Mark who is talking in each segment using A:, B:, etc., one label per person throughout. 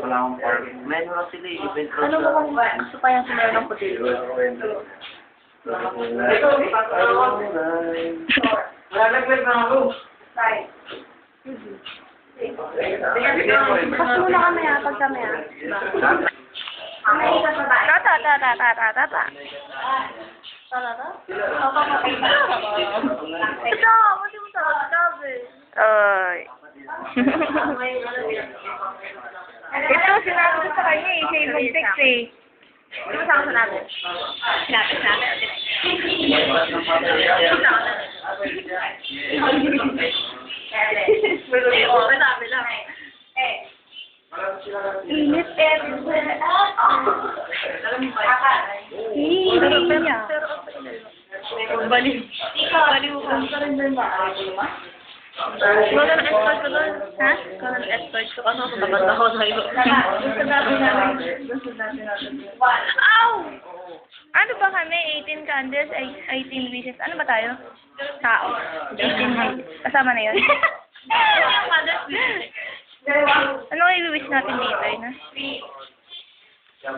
A: Wala akong parking. Meron lang sila eh. Event
B: Ano ba kung gusto pa yung sumero ng puti?
A: Lalaglag na ako.
B: Pas muna kami ha, pag kami ha. Tata, tata, tata, tata. Ito, mati mo sa gabi. Ay. Ito, sinabi ko sa kanya eh, siya yung mag-text eh. Hindi mo sa sinabi? Sinabi. Init everywhere. Baliw ka. Ikaw na escort ko doon. Ha? Ikaw na escort ko. Ano ako babanda ko sa'yo? Ow! Ano ba kami? 18 candles, 18 wishes. Ano ba tayo? Tao. 18 kasama na yun. Ano i-wish natin dito? Na? 4.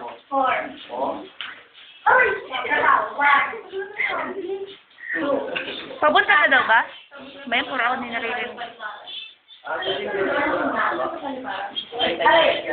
B: Papunta na daw ba? May puro ako ninaririnig.
A: Ay,